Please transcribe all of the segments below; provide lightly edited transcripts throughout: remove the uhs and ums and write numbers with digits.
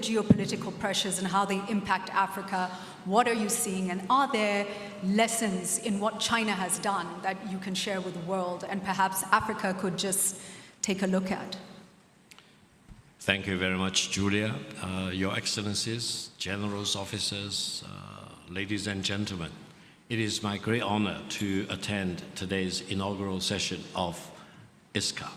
geopolitical pressures and how they impact Africa? What are you seeing? And are there lessons in what China has done that you can share with the world and perhaps Africa could just take a look at? Thank you very much, Julia. Your Excellencies, Generals, Officers, ladies and gentlemen, it is my great honor to attend today's inaugural session of ISCA.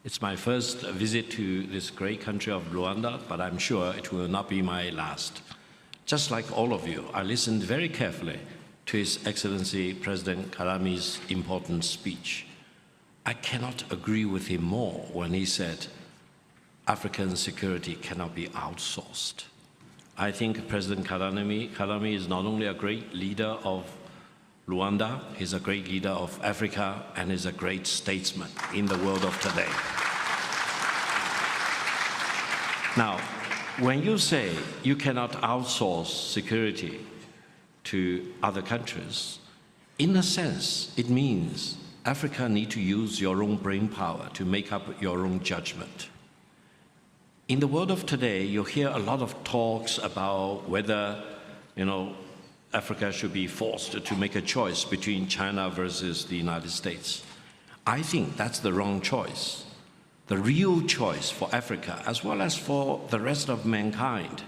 It's my first visit to this great country of Rwanda, but I'm sure it will not be my last. Just like all of you, I listened very carefully to His Excellency President Kagami's important speech. I cannot agree with him more when he said, African security cannot be outsourced. I think President Kagame is not only a great leader of Rwanda, he's a great leader of Africa, and is a great statesman in the world of today. Now, when you say you cannot outsource security to other countries, in a sense, it means Africa needs to use your own brain power to make up your own judgment. In the world of today, you hear a lot of talks about whether, Africa should be forced to make a choice between China versus the United States. I think that's the wrong choice. The real choice for Africa, as well as for the rest of mankind,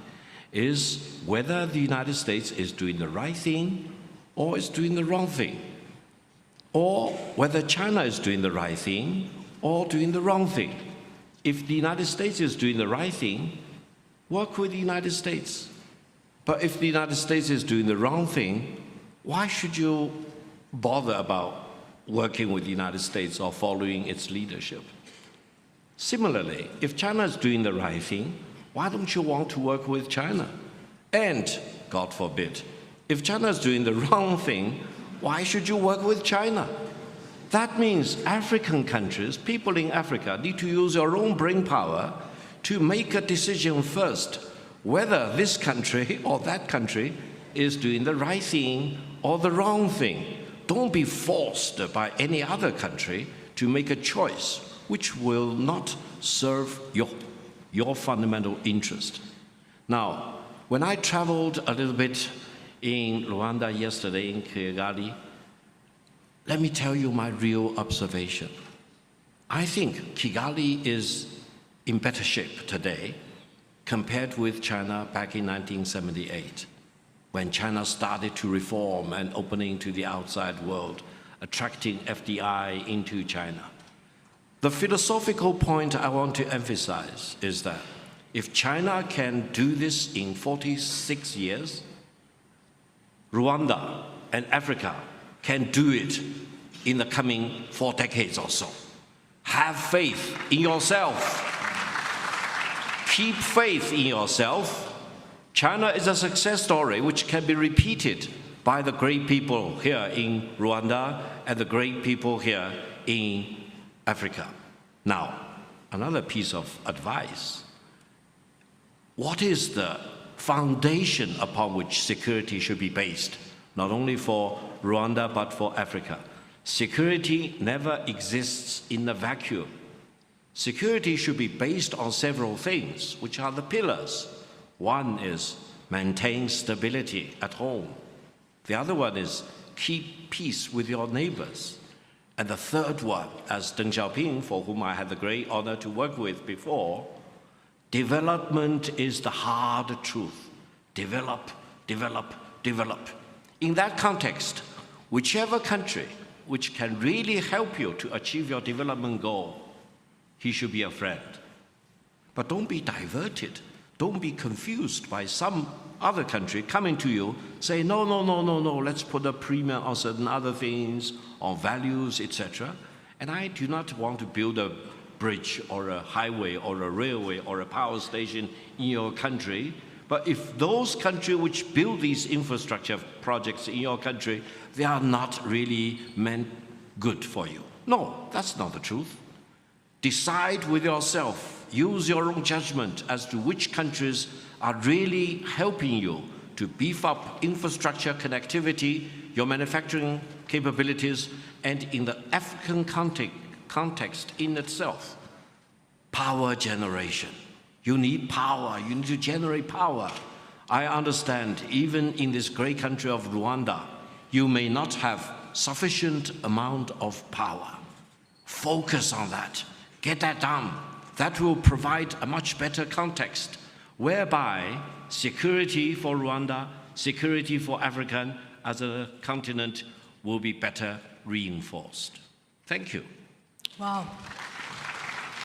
is whether the United States is doing the right thing or is doing the wrong thing, or whether China is doing the right thing or doing the wrong thing. If the United States is doing the right thing, work with the United States. But if the United States is doing the wrong thing, why should you bother about working with the United States or following its leadership? Similarly, if China is doing the right thing, why don't you want to work with China? And, God forbid, if China is doing the wrong thing, why should you work with China? That means African countries, people in Africa, need to use your own brain power to make a decision first, whether this country or that country is doing the right thing or the wrong thing. Don't be forced by any other country to make a choice which will not serve your fundamental interest. Now, when I traveled a little bit in Rwanda yesterday, in Kigali, let me tell you my real observation. I think Kigali is in better shape today compared with China back in 1978, when China started to reform and opening to the outside world, attracting FDI into China. The philosophical point I want to emphasize is that if China can do this in 46 years, Rwanda and Africa can do it in the coming 4 decades or so. Have faith in yourself. Keep faith in yourself. China is a success story which can be repeated by the great people here in Rwanda and the great people here in Africa. Now, another piece of advice. What is the foundation upon which security should be based, not only for Rwanda but for Africa? Security never exists in a vacuum. Security should be based on several things, which are the pillars. One is maintain stability at home. The other one is keep peace with your neighbors. And the third one, as Deng Xiaoping, for whom I had the great honor to work with before, development is the hard truth. Develop, develop, develop. In that context, whichever country which can really help you to achieve your development goal, he should be a friend. But don't be diverted. Don't be confused by some other country coming to you, say, no, let's put a premium on certain other things, on values, etc. And I do not want to build a bridge or a highway or a railway or a power station in your country. But if those countries which build these infrastructure projects in your country, they are not really meant good for you. No, that's not the truth. Decide with yourself, use your own judgment as to which countries are really helping you to beef up infrastructure connectivity, your manufacturing capabilities, and in the African context in itself, power generation. You need power. You need to generate power. I understand, even in this great country of Rwanda, you may not have sufficient amount of power. Focus on that. Get that done. That will provide a much better context whereby security for Rwanda, security for Africa as a continent will be better reinforced. Thank you. Wow.